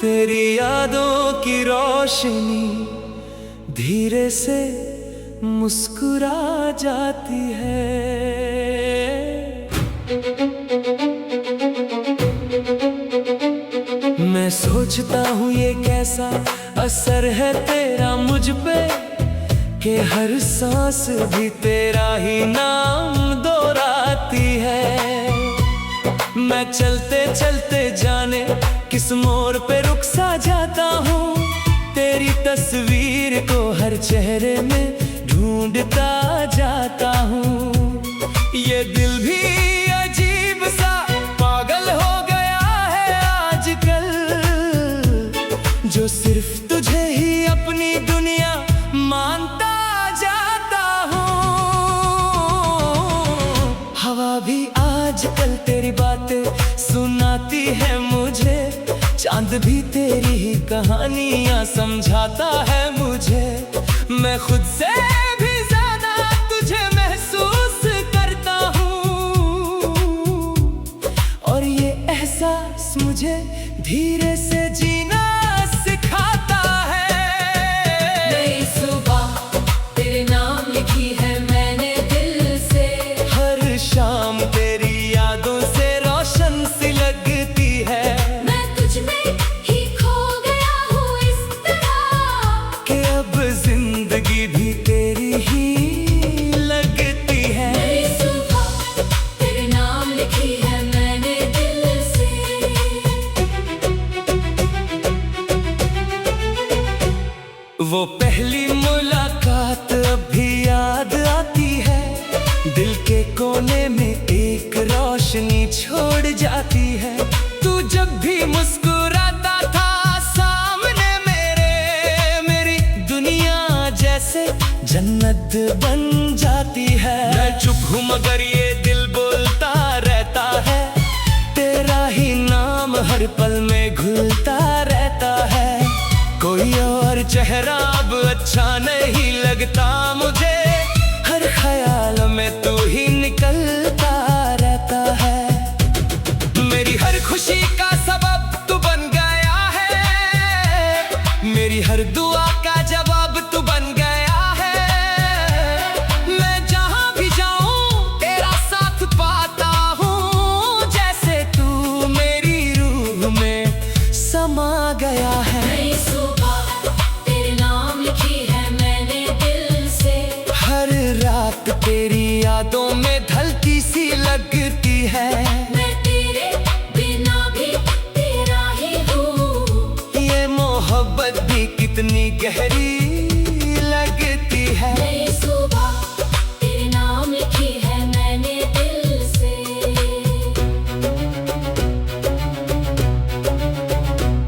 तेरी यादों की रोशनी धीरे से मुस्कुरा जाती है। मैं सोचता हूँ ये कैसा असर है तेरा मुझ पे, कि हर सांस भी तेरा ही नाम दोहराती है। मैं चलते चलते जाने किस मोड़ पे रुक सा जाता हूँ, तेरी तस्वीर को हर चेहरे में ढूंढता जाता हूँ। ये दिल भी अजीब सा पागल हो गया है आजकल, जो सिर्फ तुझे ही अपनी दुनिया मानता जाता हूँ। हवा भी आजकल तेरी बातें सुनाती है मुझे, चांद भी तेरी ही कहानियां समझाता है मुझे। मैं खुद से भी ज्यादा तुझे महसूस करता हूँ, और ये एहसास मुझे धीरे से जीना सिखाता है। नई सुबह तेरे नाम लिखी है मैंने दिल से, हर शाम तेरी यादों से रोशन सी लगती है। मैं तुझ में ही खो गया हूँ इस तरह, कि अब जिंदगी भी तेरी ही लगती है। नई सुबह तेरे नाम लिखी है मैंने दिल से। वो पहली मुलाकात अभी याद आती है, दिल के कोने में एक रोशनी छोड़ जाती है। तू जब भी मुस्कुराता था सामने मेरे, मेरी दुनिया जैसे जन्नत बन जाती है। मैं चुप हूँ मगर ये दिल बोलता रहता है, तेरा ही नाम हर पल में घुलता रहता है। कोई और चेहरा अब अच्छा नहीं लगता मुझे, हर ख्याल में तू ही निकलता रहता है। मेरी हर खुशी का सबब तू बन गया है, मेरी हर दुआ का जवाब तू बन गया है। मैं जहां भी जाऊं तेरा साथ पाता हूँ, जैसे तू मेरी रूह में समा गया है। नई सुबह तेरे नाम लिखी है मैंने दिल से, हर रात तेरी यादों में ढलती सी लगती है। मैं तेरे बिना भी तेरा ही हूँ, ये मोहब्बत भी कितनी गहरी लगती है। नई सुबह तेरे नाम लिखी है मैंने दिल से।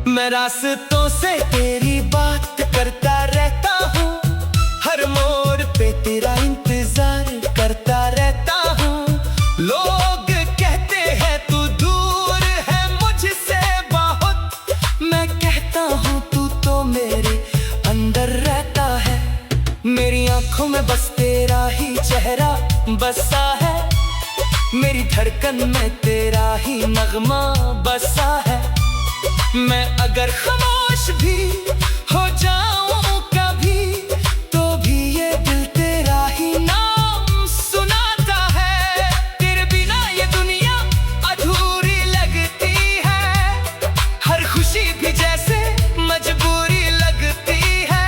मैं रास्तों से तेरी बात करता रहता हूँ, हर मोड़ पे तेरा इंतजार करता रहता हूँ। लोग कहते हैं तू दूर है मुझसे बहुत, मैं कहता हूँ तू तो मेरे अंदर रहता है। मेरी आंखों में बस तेरा ही चेहरा बसा है, मेरी धड़कन में तेरा ही नगमा बसा है। मैं अगर खामोश भी हो जाऊं कभी, तो भी ये दिल तेरा ही नाम सुनाता है। तेरे बिना ये दुनिया अधूरी लगती है, हर खुशी भी जैसे मजबूरी लगती है।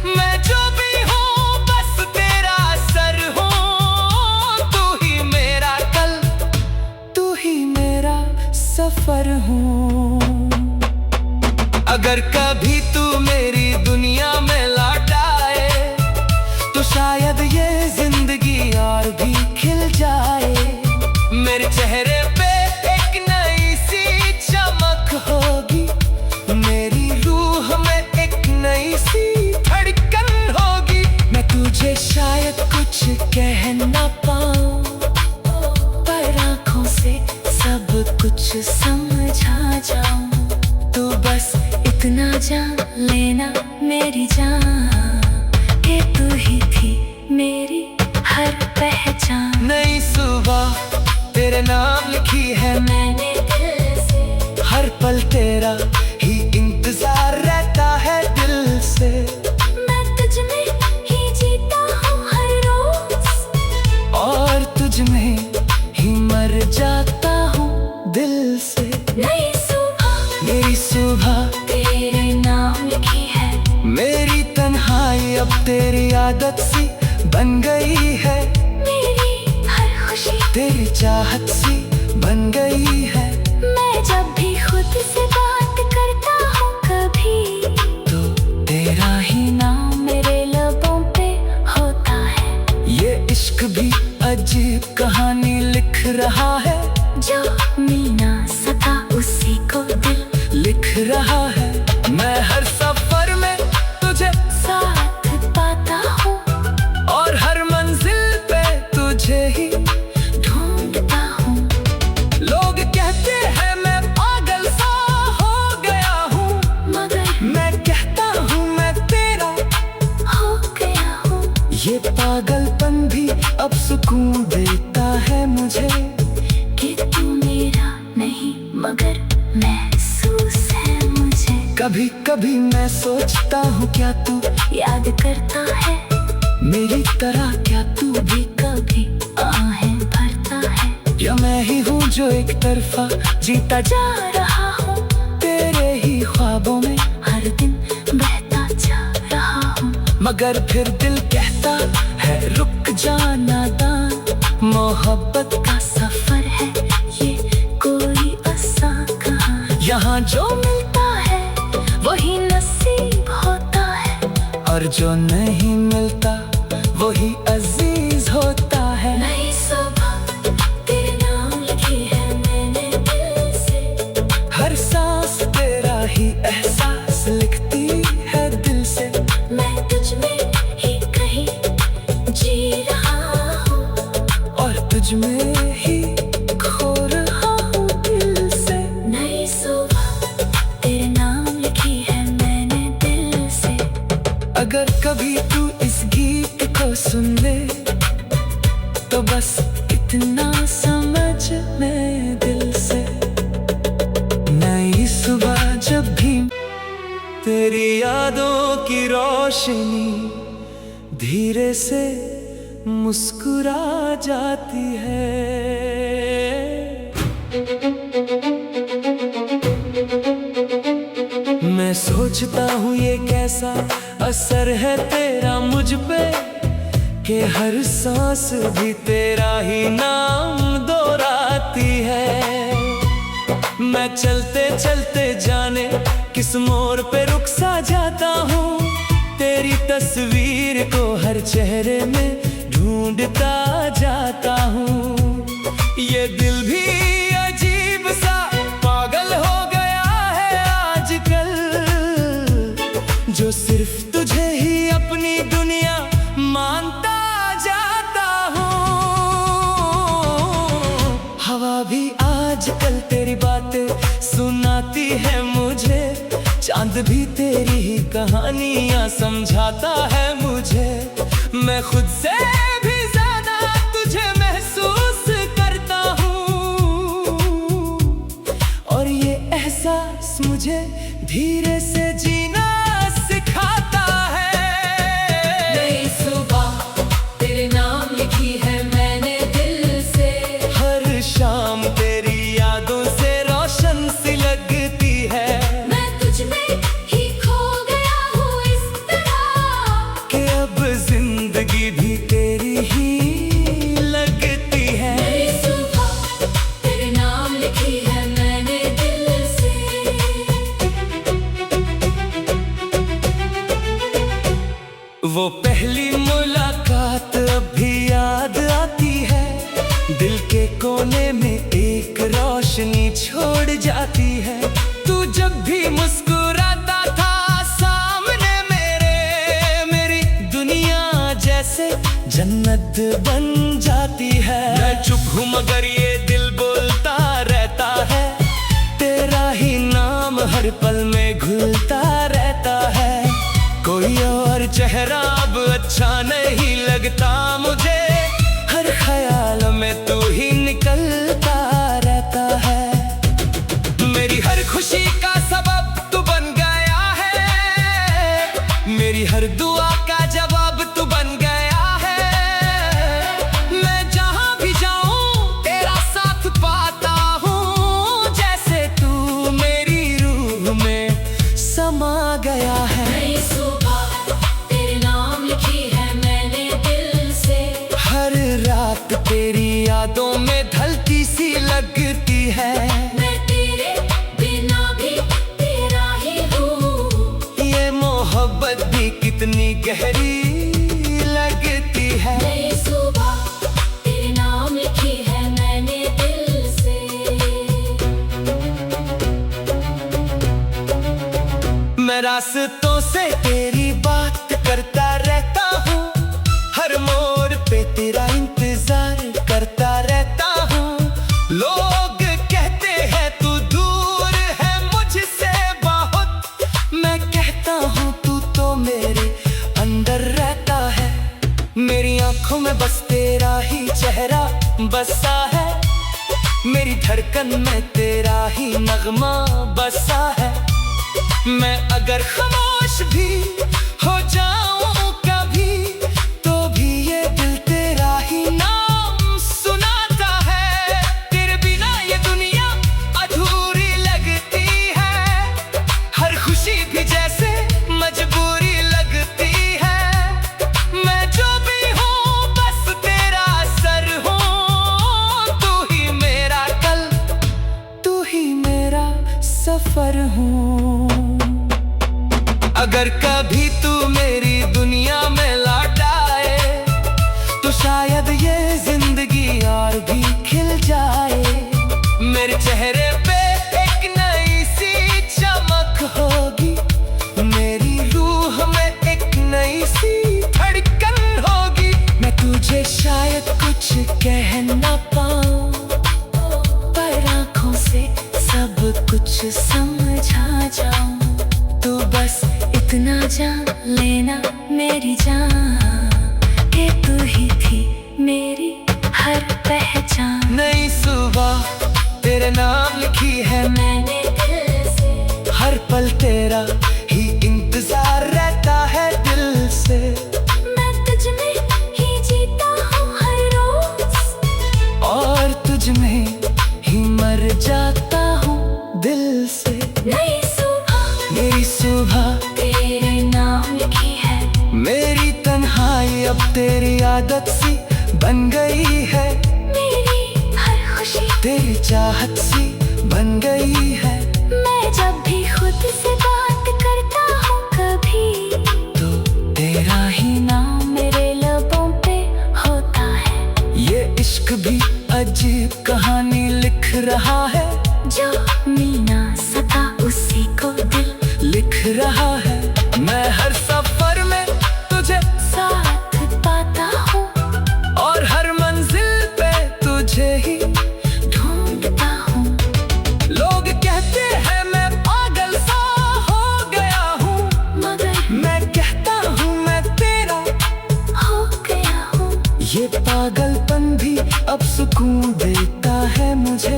मैं जो भी हूँ बस तेरा असर हूँ, तू ही मेरा कल, तू ही मेरा सफर हूँ। अगर कभी तू मेरी दुनिया में लौट आए, तो शायद ये जिंदगी और भी खिल जाए। मेरे चेहरे पे एक नई सी चमक होगी, मेरी रूह में एक नई सी धड़कन होगी। मैं तुझे शायद कुछ कह ना पाऊं, पर आँखों से सब कुछ समझा जाऊं। तू बस इतना जान लेना मेरी जान, ये तू ही थी मेरी हर पहचान। नई सुबह तेरे नाम लिखी है मैंने दिल से, हर पल तेरा ही सुबह तेरे नाम लिखी है। मेरी तन्हाई अब तेरी आदत सी बन गई है। मेरी हर खुशी तेरी चाहत सी बन गई है। मैं जब भी खुद से बात करता हूँ कभी, तो तेरा ही नाम मेरे लबों पे होता है। ये इश्क भी अजीब कहानी लिख रहा है। जो मिल ना सका उसी को दिल लिख रहा है। मैं हर सफर में तुझे साथ पाता हूँ, और हर मंजिल पे तुझे ही ढूंढता हूँ। लोग कहते हैं मैं पागल सा हो गया हूँ, मगर मैं कहता हूँ मैं तेरा हो गया हूँ। ये पागलपन भी अब सुकून देता है मुझे। कि तू मेरा नहीं मगर महसूस है मुझे। कभी कभी मैं सोचता हूँ क्या तू याद करता है मेरी तरह, क्या तू भी कभी आहें भरता है। या मैं ही हूँ जो एक तरफा जीता जा रहा हूँ तेरे ही ख्वाबों में, हर दिन बहता जा रहा हूँ। मगर फिर दिल कहता है रुक जा नादान। मोहब्बत का सफर है ये कोई आसान कहानी। यहाँ जो मिलता है वही नसीब होता है, और जो नहीं मिलता वही अजीज होता है। नई सुबह तेरे नाम लिखी है मैंने दिल से। हर सांस तेरा ही एहसास लिखती है दिल से। मैं तुझ में ही कहीं जी रहा हूँ, और तुझ में ही खो रहा हूँ दिल से। नई सुबह तेरे नाम लिखी है मैंने दिल से। अगर कभी तू इस गीत को सुन ले तो बस इतना समझ मैं दिल से। नई सुबह जब भी तेरी यादों की रोशनी धीरे से मुस्कुरा जाती है। मैं सोचता हूँ ये कैसा असर है तेरा मुझ पे, कि हर सांस भी तेरा ही नाम दोहराती है। मैं चलते चलते जाने किस मोड़ पे रुक सा जाता हूँ, तेरी तस्वीर को हर चेहरे में ढूंढता जाता हूँ। ये दिल भी अजीब सा पागल हो गया है आजकल, जो सिर्फ तुझे ही अपनी दुनिया मानता जाता हूँ। हवा भी आजकल तेरी बातें सुनाती है मुझे, चांद भी तेरी ही कहानियां समझाता है मुझे। मैं खुद से भी ज्यादा तुझे महसूस करता हूँ, और ये एहसास मुझे धीरे से जीना सिखाता है। नई सुबह तेरे नाम लिखी है मैंने दिल से। हर शाम तेरी यादों से रोशन सी लगती है, मैं तुझ में ही खो गया हूँ इस तरह, कि अब जिंदगी भी तेरी ही लगती है। नई सुबह तेरे नाम लिखी है मैंने दिल से। वो पहली मुलाकात अभी याद आती है, दिल के कोने में एक रोशनी छोड़ जाती है। तू जब भी मुस्कुराता था सामने मेरे, मेरी दुनिया जैसे जन्नत बन जाती है। मैं चुप हूँ मगर ये दिल बोलता रहता है, तेरा ही नाम हर पल में घुलता रहता है। कोई और चेहरा अब अच्छा नहीं लगता मुझे, हर ख्याल में तू ही निकलता रहता है। मेरी हर खुशी का सबब तू बन गया है, मेरी हर दुआ का जवाब तू बन गया है। मैं जहां भी जाऊं तेरा साथ पाता हूं, जैसे तू मेरी रूह में यादों में ढलती सी लगती है। मैं तेरे बिना भी तेरा ही हूँ। ये मोहब्बत भी कितनी गहरी लगती है। नई सुबह तेरे नाम लिखी है मैंने दिल से। मैं रास्तों से तेरी बात करता रहता हूँ, हर मोड़ पे तेरा इंतजार करता रहता हूँ। लोग कहते हैं तू दूर है मुझसे बहुत, मैं कहता हूँ तू तो मेरे अंदर रहता है। मेरी आंखों में बस तेरा ही चेहरा बसा है, मेरी धड़कन में तेरा ही नगमा बसा है। मैं अगर खामोश भी हो जाऊं कभी, तो भी ये दिल तेरा ही नाम सुनाता है। तेरे बिना ये दुनिया अधूरी लगती है, हर खुशी भी जैसे मजबूरी लगती है। मैं जो भी हूँ बस तेरा असर हूँ, तू ही मेरा कल, तू ही मेरा सफर हूँ। अगर कभी तू मेरी दुनिया में लौट आए, तो शायद ये जिंदगी और भी खिल जाए। मेरे चेहरे पे एक नई सी चमक होगी, मेरी रूह में एक नई सी धड़कन होगी। मैं तुझे शायद कुछ कह ना पाऊं, पर आँखों से सब कुछ समझा जाऊं। तू बस इतना जान लेना मेरी जान, कि तू ही थी मेरी हर पहचान। नई सुबह तेरे नाम लिखी है मैंने दिल से। हर पल तेरा ही इंतजार रहता है दिल से। मैं तुझ में ही जीता हूँ हर रोज, और तुझ में ही मर जाता हूँ दिल से। नई सुबह मेरी सुबह तेरे नाम लिखी है। मेरी तन्हाई अब तेरी आदत सी बन गई है, मेरी हर खुशी तेरी चाहत सी बन गई है। मैं जब भी खुद से बात करता हूँ कभी, तो तेरा ही नाम मेरे लबों पे होता है। ये इश्क भी अजीब कहानी लिख रहा है, जो मिल ना सका उसी को दिल लिख रहा है। मैं हर सफर में तुझे साथ पाता हूँ, और हर मंजिल पे तुझे ही ढूंढता हूँ। लोग कहते हैं मैं पागल सा हो गया हूँ, मगर मैं कहता हूँ मैं तेरा हो गया हूँ। ये पागलपन भी अब सुकून देता है मुझे,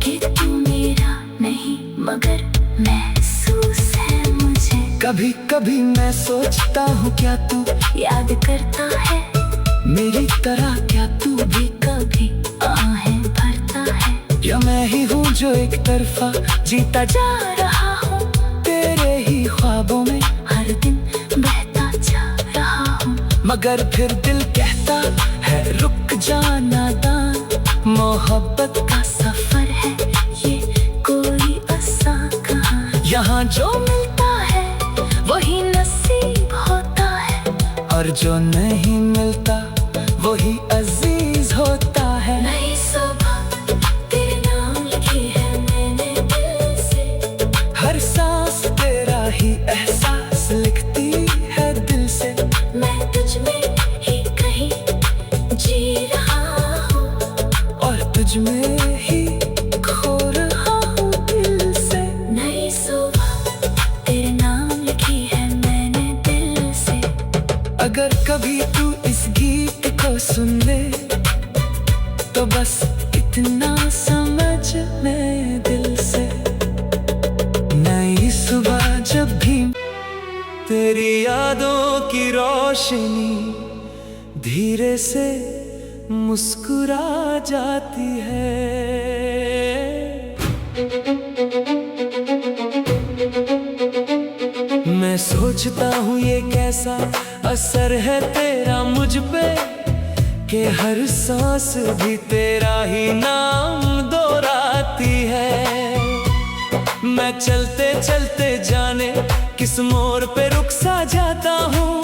कि तू मेरा नहीं मगर महसूस है मुझे। कभी कभी मैं सोचता हूँ क्या तू याद करता है मेरी तरह, क्या तू भी कभी आहें भरता है, या मैं ही हूँ जो एक तरफा जीता जा रहा हूँ तेरे ही ख्वाबों में, हर दिन बहता जा रहा हूँ। मगर फिर दिल कहता है रुक जा नादान। मोहब्बत का सफर है ये कोई आसान कहानी, यहाँ जो मिलता है वही नसीब होता है, और जो नहीं मिलता वही अजीज होता है। नई सुबह तेरे नाम लिखी है मैंने दिल से। हर सांस तेरा ही एहसास लिखती है दिल से। मैं तुझ में ही कहीं जी रहा हूँ, और तुझ में ही खो रहा हूँ दिल से। नई सुबह तेरे नाम लिखी है मैंने दिल से। अगर कभी तू इस गीत को सुन ले, तो बस इतना समझ ले दिल से। नई सुबह जब भी तेरी यादों की रोशनी धीरे से मुस्कुरा जाती है। मैं सोचता हूँ ये कैसा असर है तेरा मुझ पे, कि हर सांस भी तेरा ही नाम दोहराती है। मैं चलते चलते जाने किस मोड़ पे रुक सा जाता हूँ,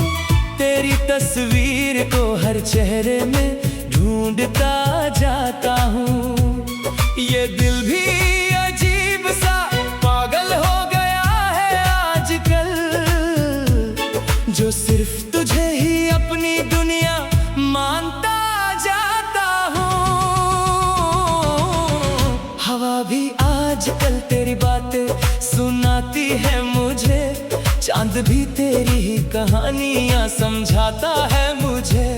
तेरी तस्वीर को हर चेहरे में ढूंढता जाता हूँ। ये दिल भी अजीब सा पागल हो गया है आजकल, जो सिर्फ तुझे ही अपनी दुनिया मानता जाता हूँ। हवा भी आजकल तेरी बातें सुनाती है मुझे, चांद भी तेरी ही कहानियां समझाता है मुझे।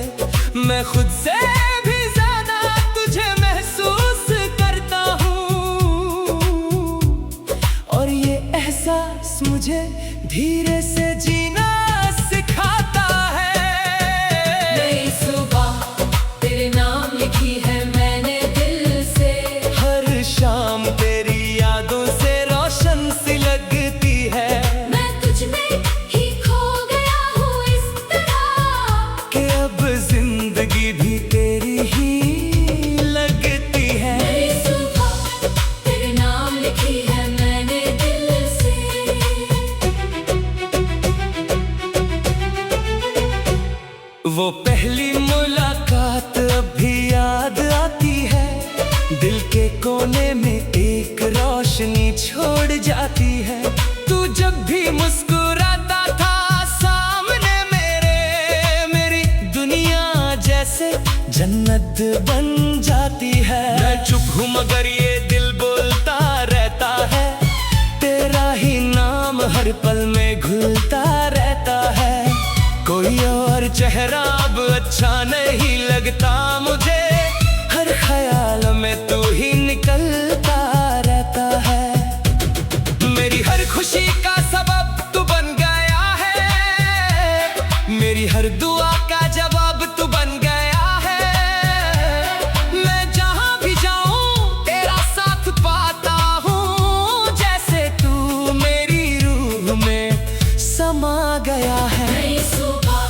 मैं खुद से भी ज्यादा तुझे महसूस करता हूँ, और ये एहसास मुझे धीरे से जीना सिखाता है। नई सुबह तेरे नाम लिखी है मैंने दिल से, हर शाम तेरी यादों से रोशन सी लगती है। मैं तुझ में ही खो गया हूँ इस तरह, कि अब जिंदगी भी तेरी ही लगती है। नई सुबह तेरे नाम लिखी है मैंने दिल से। वो पहली मुलाकात अब भी याद आती है, दिल के कोने में एक रोशनी छोड़ जाती है। तू जब भी मुस्कुराता था सामने मेरे, मेरी दुनिया जैसे जन्नत बन जाती है। मैं चुप हूँ मगर ये दिल बोलता रहता है, तेरा ही नाम हर पल में घुलता रहता है। कोई और चेहरा अब अच्छा नहीं लगता मुझे, हर ख्याल में तू ही निकलता रहता है। मेरी हर खुशी का सबब तू बन गया है, मेरी हर दुआ का जवाब तू बन गया है। मैं जहां भी जाऊं तेरा साथ पाता हूँ, जैसे तू मेरी रूह में समा गया है। नई सुबह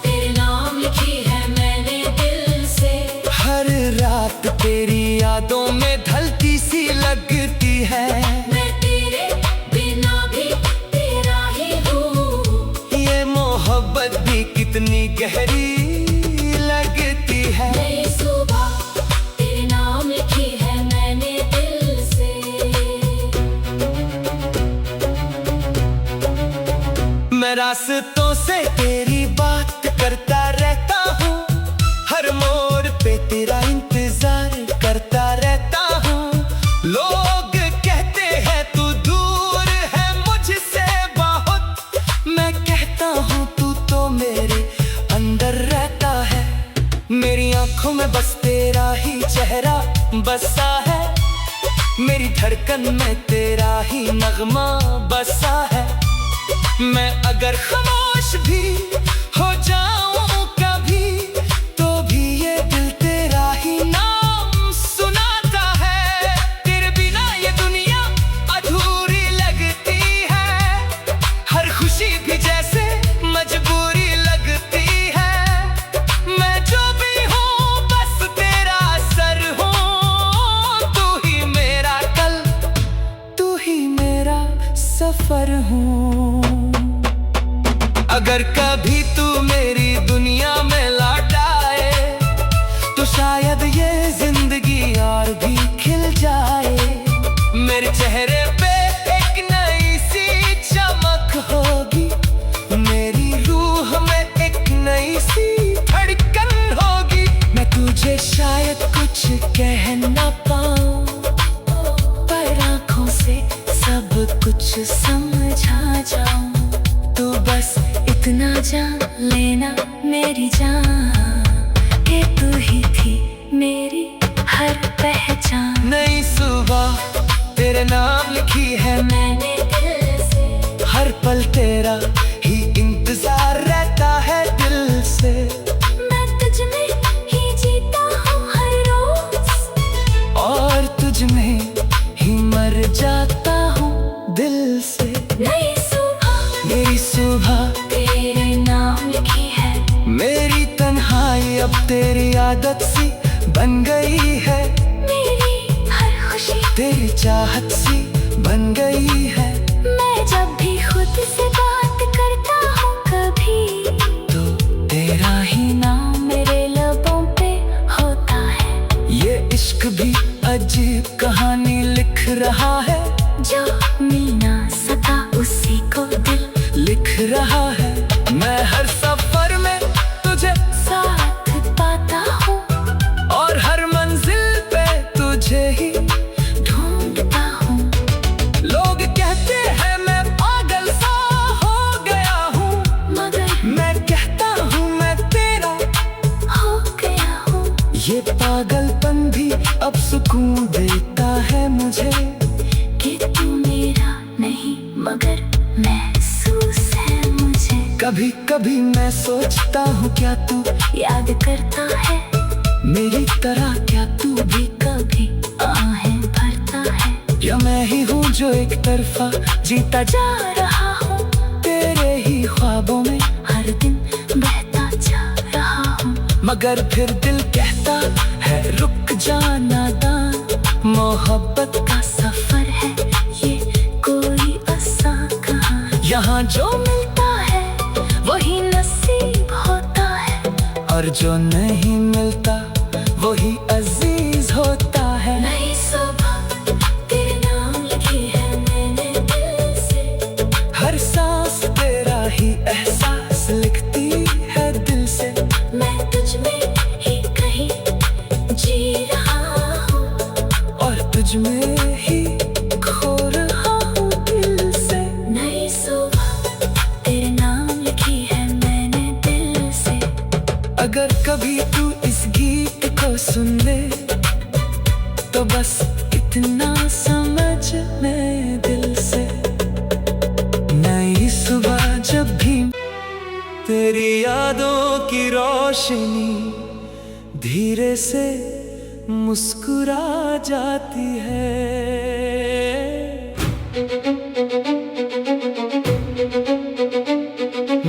तेरे नाम लिखी है मैंने दिल से, हर रात तेरी यादों में ढलती सी लगती है। मैं तेरे बिना भी तेरा ही हूँ, ये मोहब्बत भी कितनी गहरी लगती है। नई सुबह तेरे नाम लिखी है मैंने दिल से। मैं रास्तों से तेरी बात करता रहता हूँ, हर मोड़ पे तेरा इंतजार करता रहता हूँ। लोग कहते हैं तू दूर है मुझसे बहुत, मैं कहता हूँ तू तो मेरे अंदर रहता है। मेरी आंखों में बस तेरा ही चेहरा बसा है, मेरी धड़कन में तेरा ही नगमा बसा है। मैं अगर खामोश भी हो जाऊं कभी, तो भी ये दिल तेरा ही नाम सुनाता है। तेरे बिना ये दुनिया अधूरी लगती है, हर खुशी भी जैसे मजबूरी लगती है। मैं जो भी हूँ बस तेरा असर हूँ, तू ही मेरा कल, तू ही मेरा सफर हूँ। अगर कभी तू मेरी दुनिया में लौट आए, तो शायद ये जिंदगी और भी खिल जाए। मेरे चेहरे पे एक नई सी चमक होगी, मेरी रूह में एक नई सी धड़कन होगी। मैं तुझे शायद कुछ कह ना पाऊं, पर आँखों से सब कुछ समझा जाऊं। तू बस इतना जान लेना मेरी जान, कि तू ही थी मेरी हर पहचान। नई सुबह तेरे नाम लिखी है मैंने दिल से, हर पल तेरा ही इंतजार रहता है दिल से। मैं तुझ में ही जीता हूँ हर रोज, और तुझ में ही मर जाता हूँ दिल से। नई सुबह मेरी सुबह तेरे नाम लिखी है मेरी तन्हाई परछाई अब तेरी आदत सी बन गई है, मेरी हर खुशी तेरी चाहत सी बन गई है। मैं जब भी खुद से बात करता हूँ कभी, तो तेरा ही नाम मेरे लबों पे होता है। ये इश्क भी अजीब कहानी लिख रहा है, जो मिल ना सका उसी को दिल लिख रहा है। मैं हर सफर में तुझे साथ पाता हूँ, और हर मंजिल पे तुझे ही ढूंढता हूँ। लोग कहते हैं मैं पागल सा हो गया हूँ, मगर मैं कहता हूँ मैं तेरा हो गया हूँ। ये पागलपन भी अब सुकून देता है मुझे, कि तू मेरा नहीं मगर महसूस है मुझे। कभी कभी मैं सोचता हूँ क्या तू याद करता है मेरी तरह, क्या तू भी कभी आहें भरता है। या मैं ही हूँ जो एक तरफा जीता जा जा रहा हूँ तेरे ही ख्वाबों में, हर दिन बहता जा रहा हूँ। मगर फिर दिल कहता है रुक जाना दान। मोहब्बत का सफर है ये कोई आसान कहानी, यहाँ जो मिलता है वही नसीब होता है। और जो नहीं मिलता वही अजीज होता है। नई सुबह तेरे नाम लिखी है मैंने दिल से, हर सांस तेरा ही एहसास लिखती है दिल से। मैं तुझ में ही कहीं जी रहा हूँ, और तुझ में ही खो रहा हूँ दिल से। नई सुबह तेरे नाम लिखी है मैंने दिल से। अगर कभी तू इस गीत को सुन ले तो बस इतना समझ ले दिल से। नई सुबह जब भी तेरी यादों की रोशनी धीरे से मुस्कुरा जाती है।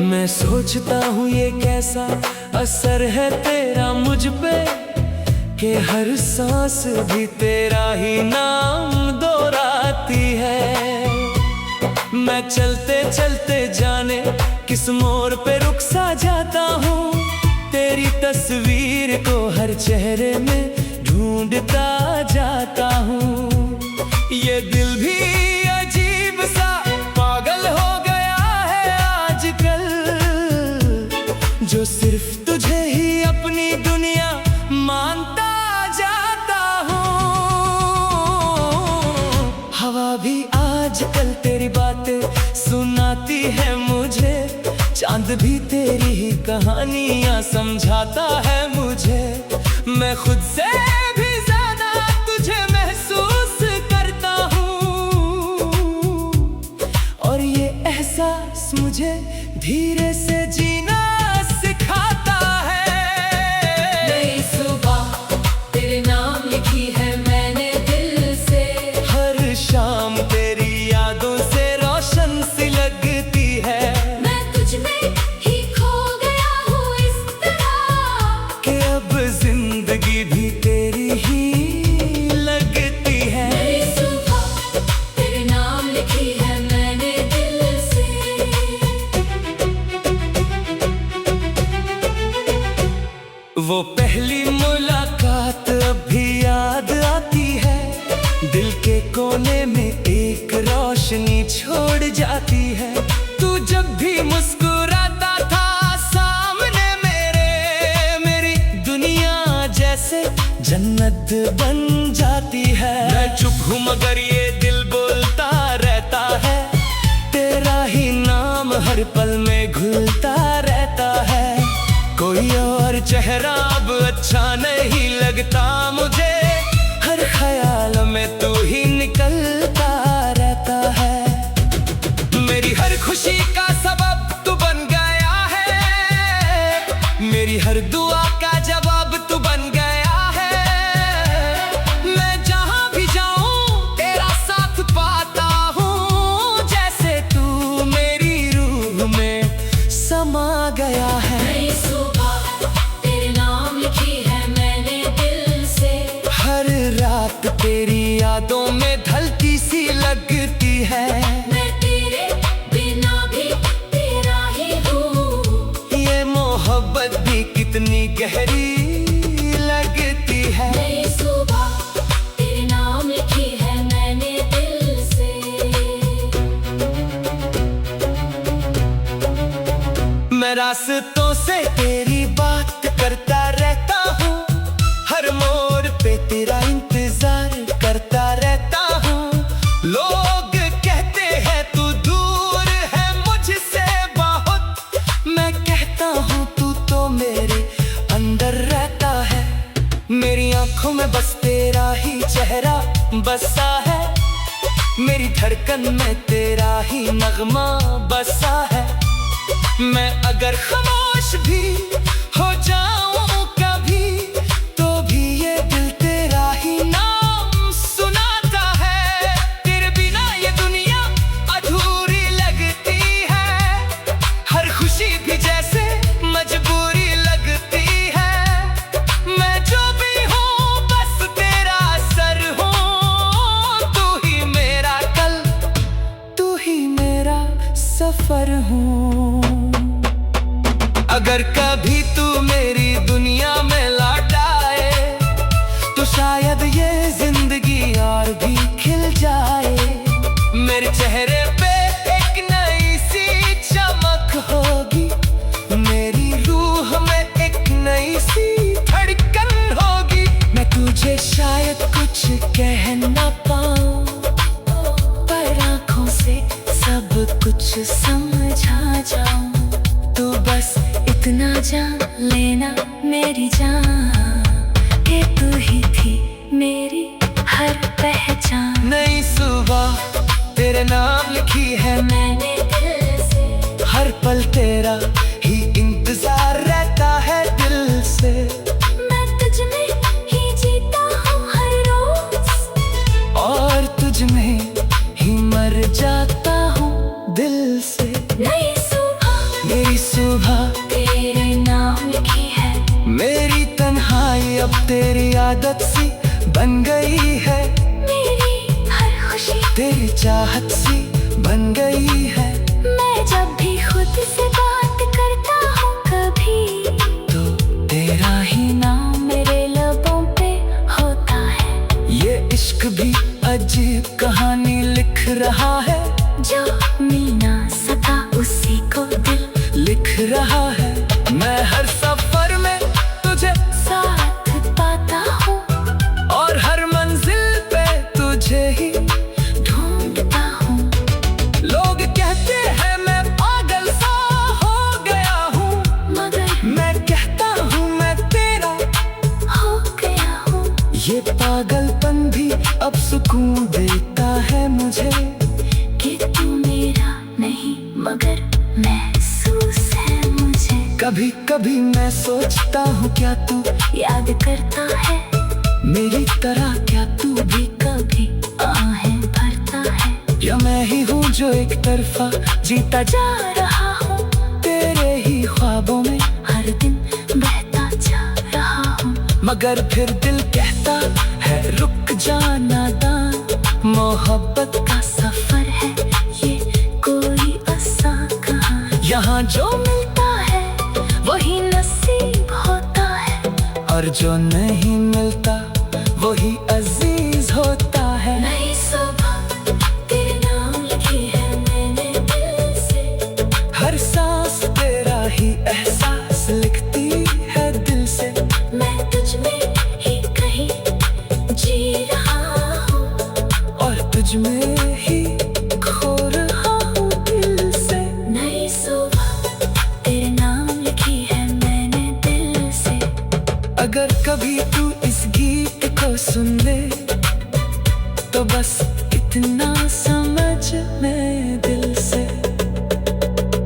मैं सोचता हूँ ये कैसा असर है तेरा मुझ पे, कि हर सांस भी तेरा ही नाम दोहराती है। मैं चलते चलते जाने किस मोड़ पे रुक सा जाता हूँ, तेरी तस्वीर को हर चेहरे में ढूंढता जाता हूँ। ये दिल भी अजीब सा पागल हो गया है आजकल, जो सिर्फ तुझे ही अपनी दुनिया मानता जाता हूँ। हवा भी आजकल तेरी बातें सुनाती है मुझे, चांद भी तेरी ही कहानियां समझाता है मुझे। मैं खुद से भी ज्यादा तुझे महसूस करता हूँ, और ये एहसास मुझे धीरे से जीना सिखाता है। नई सुबह तेरे नाम लिखी है मैंने दिल से, हर शाम तेरी यादों से रोशन सी लगती है। मैं तुझ में ही खो गया हूँ इस तरह, कि अब जिंदगी भी तेरी ही लगती है। नई सुबह तेरे नाम लिखी है मैंने दिल से। वो पहली मुलाकात अभी याद आती है, दिल के कोने में एक रोशनी छोड़ जाती है। तू जब भी मुस्कुराता था सामने मेरे, मेरी दुनिया जैसे जन्नत बन जाती है। मैं चुप हूँ मगर ये दिल बोलता रहता है, तेरा ही नाम हर पल में घुलता रहता है। कोई और चेहरा अब अच्छा नहीं लगता मुझे, हर ख्याल में तू ही निकलता रहता है। मेरी हर खुशी का सबब तू बन गया है, मेरी हर दुआ का जवाब तू बन गया है। मैं जहाँ भी जाऊँ तेरा साथ पाता हूँ, जैसे तू मेरी रूह में समा गया है। नई सुबह तेरे नाम मैं रास्तों से तेरी बात करता रहता हूँ, हर मोड़ पे तेरा इंतजार करता रहता हूँ। लोग कहते हैं तू दूर है मुझसे बहुत, मैं कहता हूँ तू तो मेरे अंदर रहता है। मेरी आंखों में बस तेरा ही चेहरा बसा है, मेरी धड़कन में तेरा ही नगमा बसा है। मैं अगर खामोश भी हो जाऊं कभी, तो भी ये दिल तेरा ही नाम सुनाता है। तेरे बिना ये दुनिया अधूरी लगती है, हर खुशी भी जैसे मजबूरी लगती है। मैं जो भी हूँ बस तेरा असर हूँ, तू ही मेरा कल, तू ही मेरा सफर हूँ। अगर कभी तू मेरी दुनिया में लौट आए, तो शायद ये जिंदगी और भी खिल जाए। मेरे चेहरे पे एक नई सी चमक होगी, मेरी रूह में एक नई सी धड़कन होगी। मैं तुझे शायद कुछ कह ना पाऊं, पर आँखों से सब कुछ समझा जाऊं। तू बस इतना जान लेना मेरी जान, कि तू ही थी मेरी हर पहचान। नई सुबह तेरे नाम लिखी है मैंने दिल से, हर पल तेरा ही इंतजार रहता है दिल से। मैं तुझ में ही जीता हूँ हर रोज, और तुझ में ही मर जाता हूँ दिल से। नई सुबह मेरी सुबह तेरे नाम लिखी है, मेरी तन्हाई अब तेरी आदत सी बन गई है। मेरी हर खुशी तेरी चाहत सी बन गई है। मैं जब भी खुद से बात करता हूँ कभी, तो तेरा ही नाम मेरे लबों पे होता है। ये इश्क भी अजीब कहानी लिख रहा है, जो मिल ना सका उसी को दिल लिख रहा है। मैं हर सफर में तुझे साथ पाता हूँ, और हर मंजिल पे तुझे ही ढूंढता हूँ। लोग कहते हैं मैं पागल सा हो गया हूँ, मगर मैं कहता हूँ मैं तेरा हो गया हूँ। ये पागलपन भी अब सुकून देता है मुझे, कि तू मेरा नहीं मगर महसूस है मुझे। कभी कभी मैं सोचता हूँ क्या तू याद करता है मेरी तरह, क्या तू भी कभी आहें भरता है। या मैं ही हूँ जो एक तरफा जीता जा रहा हूँ, तेरे ही ख्वाबों में हर दिन बहता जा रहा हूँ। मगर फिर दिल कहता है रुक जा नादान, मोहब्बत का सफर है ये कोई आसान कहानी। यहाँ जो मिलता है वही नसीब होता है, और जो नहीं मिलता वही अजीज होता है। नई सुबह तेरे नाम लिखी है मैंने दिल से, हर सांस तेरा ही एहसास लिखती है दिल से। मैं तुझ में ही कहीं जी रहा हूँ, और तुझ में ही खो रहा हूँ दिल से। नई सुबह तेरे नाम लिखी है मैंने दिल से। अगर कभी तू इस गीत को सुन ले, तो बस इतना समझ मैं दिल से।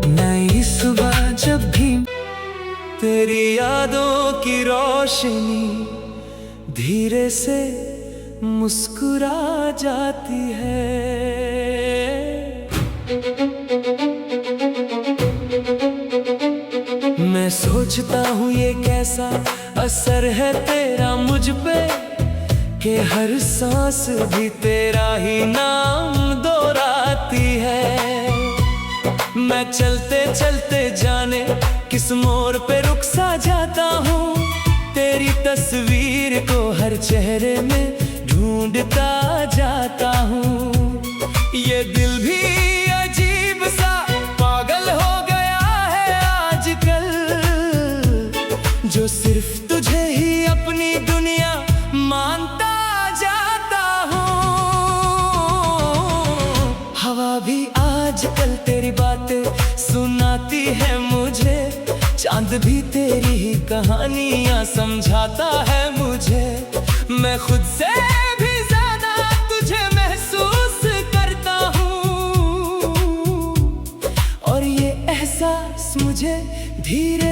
नई सुबह जब भी तेरी यादों की रोशनी धीरे से मुस्कुरा जाती है। मैं सोचता हूँ ये कैसा असर है तेरा मुझ पे, कि हर सांस भी तेरा ही नाम दोहराती है। मैं चलते चलते जाने किस मोड़ पे रुक सा जाता हूँ, तेरी तस्वीर को हर चेहरे में ढूंढता जाता हूँ। ये दिल भी अजीब सा पागल हो गया है आज पल तेरी बातें सुनाती है मुझे, चांद भी तेरी ही कहानियां समझाता है मुझे। मैं खुद से भी ज्यादा तुझे महसूस करता हूँ, और ये एहसास मुझे धीरे